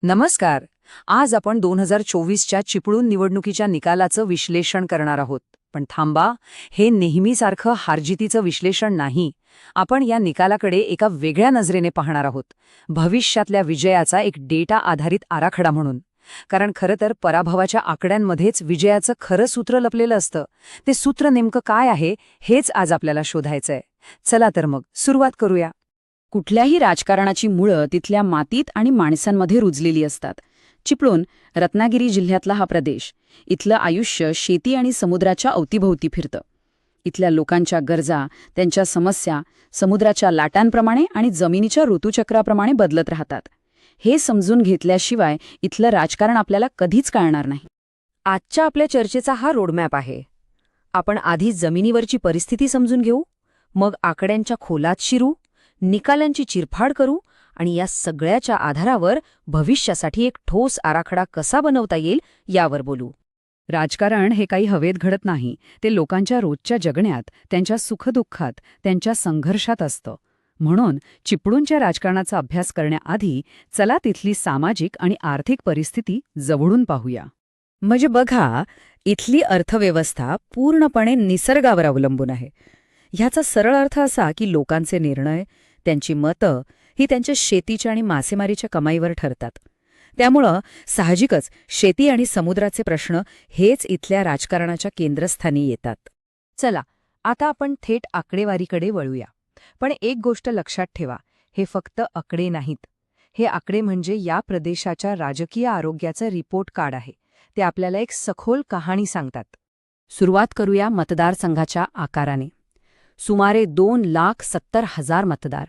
नमस्कार. आज आपण 2024च्या चिपळूण निवडणुकीच्या निकालाचं विश्लेषण करणार आहोत. पण थांबा, हे नेहमीसारखं हारजितीचं विश्लेषण नाही. आपण या निकालाकडे एका वेगळ्या नजरेने पाहणार आहोत. भविष्यातल्या विजयाचा एक डेटा आधारित आराखडा म्हणून. कारण खरं तर पराभवाच्या आकड्यांमध्येच विजयाचं खरं सूत्र लपलेलं असतं. ते सूत्र नेमकं काय आहे, हेच आज आपल्याला शोधायचंय. चला तर मग सुरुवात करूया. कुठल्याही राजकारणाची मुळं तिथल्या मातीत आणि माणसांमध्ये रुजलेली असतात. चिपळूण, रत्नागिरी जिल्ह्यातला हा प्रदेश. इथलं आयुष्य शेती आणि समुद्राच्या अवतीभोवती फिरतं. इथल्या लोकांच्या गरजा, त्यांच्या समस्या समुद्राच्या लाटांप्रमाणे आणि जमिनीच्या ऋतुचक्राप्रमाणे बदलत राहतात. हे समजून घेतल्याशिवाय इथलं राजकारण आपल्याला कधीच कळणार नाही. आजच्या आपल्या चर्चेचा हा रोडमॅप आहे. आपण आधी जमिनीवरची परिस्थिती समजून घेऊ, मग आकड्यांच्या खोलात शिरू, निकालांची चिरफाड करू आणि या सगळ्याच्या आधारावर भविष्यासाठी एक ठोस आराखडा कसा बनवता येईल यावर बोलू. राजकारण हे काही हवेत घडत नाही. ते लोकांच्या रोजच्या जगण्यात, त्यांच्या सुखदुःखात, त्यांच्या संघर्षात असतं. म्हणून चिपळूणच्या राजकारणाचा अभ्यास करण्याआधी चला तिथली सामाजिक आणि आर्थिक परिस्थिती जवळून पाहूया. म्हणजे बघा, इथली अर्थव्यवस्था पूर्णपणे निसर्गावर अवलंबून आहे. ह्याचा सरळ अर्थ असा की लोकांचे निर्णय, त्यांची मतं ही त्यांच्या शेतीच्या आणि मासेमारीच्या कमाईवर ठरतात. त्यामुळं साहजिकच शेती आणि समुद्राचे प्रश्न हेच इथल्या राजकारणाच्या केंद्रस्थानी येतात. चला, आता आपण थेट आकडेवारीकडे वळूया. पण एक गोष्ट लक्षात ठेवा, हे फक्त आकडे नाहीत. हे आकडे म्हणजे या प्रदेशाच्या राजकीय आरोग्याचं रिपोर्ट कार्ड आहे. ते आपल्याला एक सखोल कहाणी सांगतात. सुरुवात करूया मतदारसंघाच्या आकाराने. सुमारे 2,70,000 मतदार.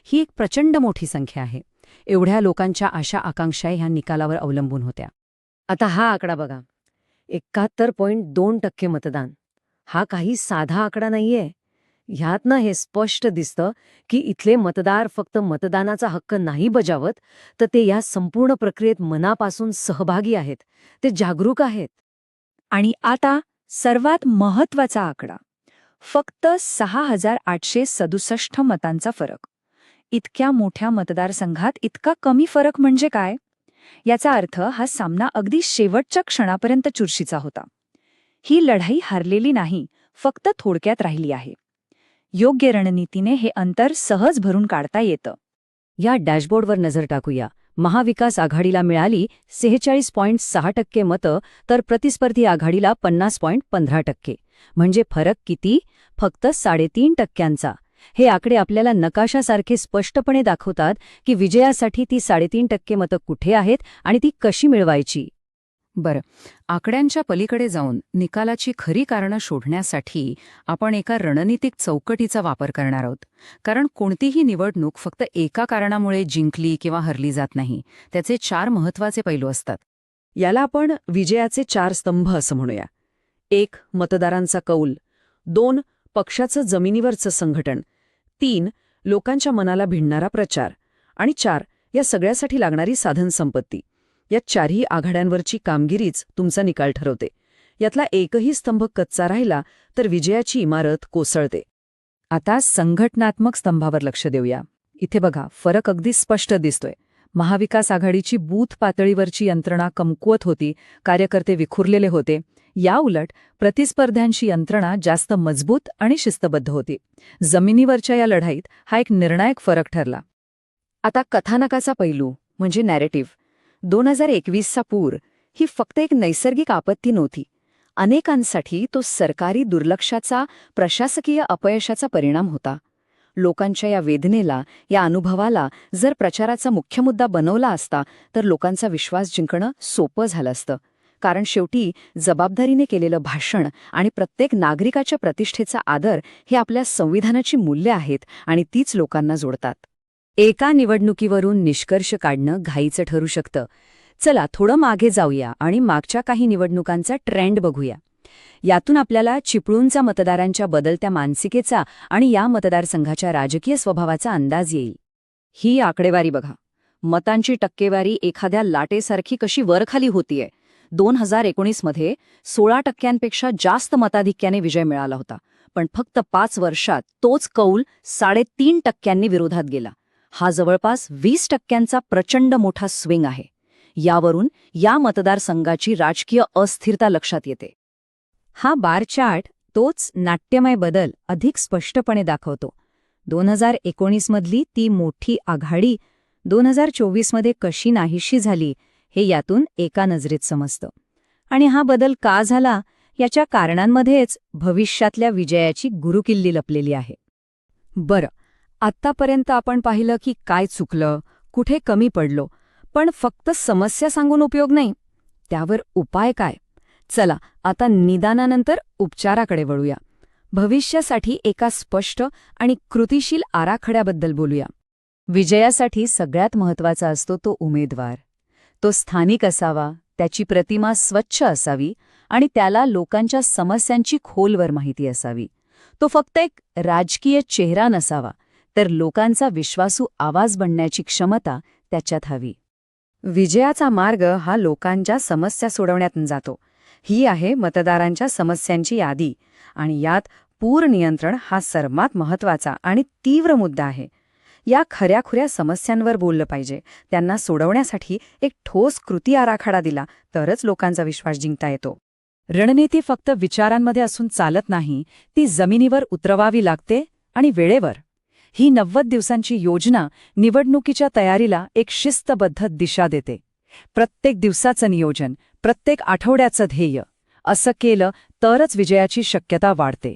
ही एक प्रचंड मोठी संख्या आहे. एवढ्या लोकांच्या आशा आकांक्षा ह्या निकालावर अवलंबून होत्या. आता हा आकडा बघा, 71.2% मतदान. हा काही साधा आकडा नाहीये. ह्यातनं हे स्पष्ट दिसतं की इथले मतदार फक्त मतदानाचा हक्क नाही बजावत, तर ते या संपूर्ण प्रक्रियेत मनापासून सहभागी आहेत. ते जागरूक आहेत. आणि आता सर्वात महत्वाचा आकडा, फक्त 6,867 मतांचा फरक. इतक्या मोठ्या मतदारसंघात इतका कमी फरक म्हणजे काय? याचा अर्थ हा सामना अगदी शेवटच्या क्षणापर्यंत चुरशीचा होता. ही लढाई हारलेली नाही, फक्त थोडक्यात राहिली आहे. योग्य रणनीतीने हे अंतर सहज भरून काढता येतं. या डॅशबोर्डवर नजर टाकूया. महाविकास आघाडीला मिळाली 46.6% मतं, तर प्रतिस्पर्धी आघाडीला 50.15%. म्हणजे फरक किती? फक्त 3.5%. हे आकडे आपल्याला नकाशासारखे स्पष्टपणे दाखवतात की विजयासाठी ती 3.5% मतं कुठे आहेत आणि ती कशी मिळवायची. बरं, आकड्यांच्या पलीकडे जाऊन निकालाची खरी कारणं शोधण्यासाठी आपण एका रणनीतिक चौकटीचा वापर करणार आहोत. कारण कोणतीही निवडणूक फक्त एका कारणामुळे जिंकली किंवा हरली जात नाही. त्याचे 4 महत्त्वाचे पैलू असतात. याला आपण विजयाचे 4 स्तंभ असं म्हणूया. 1. मतदारांचा कौल. 2. पक्षाचं जमिनीवरचं संघटन. 3. लोकांच्या मनाला भिडणारा प्रचार. आणि 4. या सगळ्यासाठी लागणारी साधनसंपत्ती. या 4ही आघाड्यांवरची कामगिरीच तुमचा निकाल ठरवते. यातला एकही स्तंभ कच्चा राहिला तर विजयाची इमारत कोसळते. आता संघटनात्मक स्तंभावर लक्ष देऊया. इथे बघा, फरक अगदी स्पष्ट दिसतोय. महाविकास आघाडीची बूथ पातळीवरची यंत्रणा कमकुवत होती, कार्यकर्ते विखुरलेले होते. याउलट प्रतिस्पर्ध्यांची यंत्रणा जास्त मजबूत आणि शिस्तबद्ध होती. जमिनीवरच्या या लढाईत हा एक निर्णायक फरक ठरला. आता कथानकाचा पैलू म्हणजे नॅरेटिव्ह. 2021चा पूर ही फक्त एक नैसर्गिक आपत्ती नव्हती. अनेकांसाठी तो सरकारी दुर्लक्षाचा, प्रशासकीय अपयशाचा परिणाम होता. लोकांच्या या वेदनेला, या अनुभवाला जर प्रचाराचा मुख्य मुद्दा बनवला असता तर लोकांचा विश्वास जिंकणं सोपं झालं असतं. कारण शेवटी जबाबदारीने केलेलं भाषण आणि प्रत्येक नागरिकाच्या प्रतिष्ठेचा आदर हे आपल्या संविधानाची मूल्ये आहेत आणि तीच लोकांना जोडतात. एका निवडणुकीवरून निष्कर्ष काढणं घाईचं ठरू शकतं. चला थोडं मागे जाऊया आणि मागच्या काही निवडणुकांचा ट्रेंड बघूया. यातून आपल्याला चिपळूणचा मतदारांच्या बदलत्या मानसिकेचा आणि या मतदारसंघाच्या राजकीय स्वभावाचा अंदाज येईल. ही आकडेवारी बघा. मतांची टक्केवारी एखाद्या लाटेसारखी कशी वरखाली होतीये. 2019 मध्ये 16% जास्त मताधिक्याने विजय मिळाला होता. पण फक्त 5 वर्षात तोच कौल 3.5% विरोधात गेला. हा जवळपास 20% प्रचंड मोठा स्विंग आहे. यावरून या मतदारसंघाची राजकीय अस्थिरता लक्षात येते. हा बार चार्ट तोच नाट्यमय बदल अधिक स्पष्टपणे दाखवतो. 2019 मधली ती मोठी आघाडी 2024 मध्ये कशी नाहीशी झाली हे यातून एका नजरेत समजतं. आणि हा बदल का झाला याच्या कारणांमध्येच भविष्यातल्या विजयाची गुरुकिल्ली लपलेली आहे. बरं, आत्तापर्यंत आपण पाहिलं की काय चुकलं, कुठे कमी पडलो, पण फक्त समस्या सांगून उपयोग नाही. त्यावर उपाय काय? चला आता निदानानंतर उपचाराकडे वळूया. भविष्यासाठी एका स्पष्ट आणि कृतिशील आराखड्याबद्दल बोलूया. विजयासाठी सगळ्यात महत्त्वाचा असतो तो उमेदवार. तो स्थानिक असावा, त्याची प्रतिमा स्वच्छ असावी आणि त्याला लोकांच्या समस्यांची खोलवर माहिती असावी. तो फक्त एक राजकीय चेहरा नसावा, तर लोकांचा विश्वासू आवाज बनण्याची क्षमता त्याच्यात हवी. विजयाचा मार्ग हा लोकांच्या समस्या सोडवण्यातून जातो. ही आहे मतदारांच्या समस्यांची यादी आणि यात पूर नियंत्रण हा सर्वात महत्त्वाचा आणि तीव्र मुद्दा आहे. या खऱ्याखुऱ्या समस्यांवर बोललं पाहिजे. त्यांना सोडवण्यासाठी एक ठोस कृती आराखडा दिला तरच लोकांचा विश्वास जिंकता येतो. रणनीती फक्त विचारांमध्ये असून चालत नाही, ती जमिनीवर उतरवावी लागते आणि वेळेवर. ही 90 दिवसांची योजना निवडणुकीच्या तयारीला एक शिस्तबद्ध दिशा देते. प्रत्येक दिवसाचं नियोजन, प्रत्येक आठवड्याचं ध्येय, असं केलं तरच विजयाची शक्यता वाढते.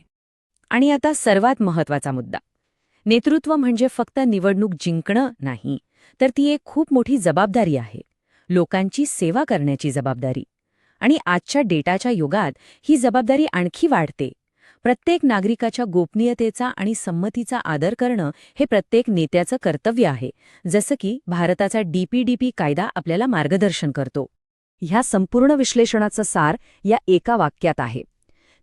आणि आता सर्वात महत्त्वाचा मुद्दा. नेतृत्व म्हणजे फक्त निवडणूक जिंकणं नाही, तर ती एक खूप मोठी जबाबदारी आहे. लोकांची सेवा करण्याची जबाबदारी. आणि आजच्या डेटाच्या युगात ही जबाबदारी आणखी वाढते. प्रत्येक नागरिकाच्या गोपनीयतेचा आणि संमतीचा आदर करणं हे प्रत्येक नेत्याचं कर्तव्य आहे, जसं की भारताचा DPDP कायदा आपल्याला मार्गदर्शन करतो. ह्या संपूर्ण विश्लेषणाचं सार या एका वाक्यात आहे.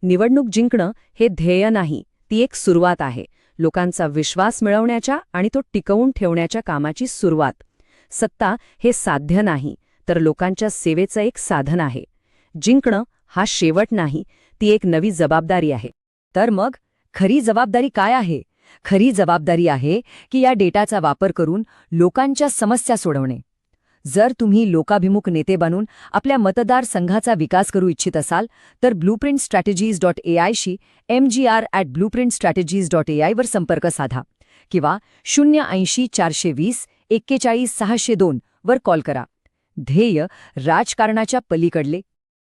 निवडणूक जिंकणं हे ध्येय नाही, ती एक सुरुवात आहे. लोकांचा विश्वास मिळवण्याच्या आणि तो टिकवून ठेवण्याच्या कामाची सुरुवात. सत्ता हे साध्य नाही, तर लोकांच्या सेवेचं एक साधन आहे. जिंकणं हा शेवट नाही, ती एक नवी जबाबदारी आहे. तर मग खरी जबाबदारी काय आहे? खरी जबाबदारी आहे की या डेटाचा वापर करून लोकांच्या समस्या सोडवणे. जर तुम्ही लोकाभिमुख नेते बनून आपल्या मतदारसंघाचा विकास करू इच्छित असाल तर blueprintstrategies.ai शी mgr@blueprintstrategies.ai वर संपर्क साधा किंवा 080 420 41 602 वर कॉल करा. ध्येय राजकारणाच्या पलीकडले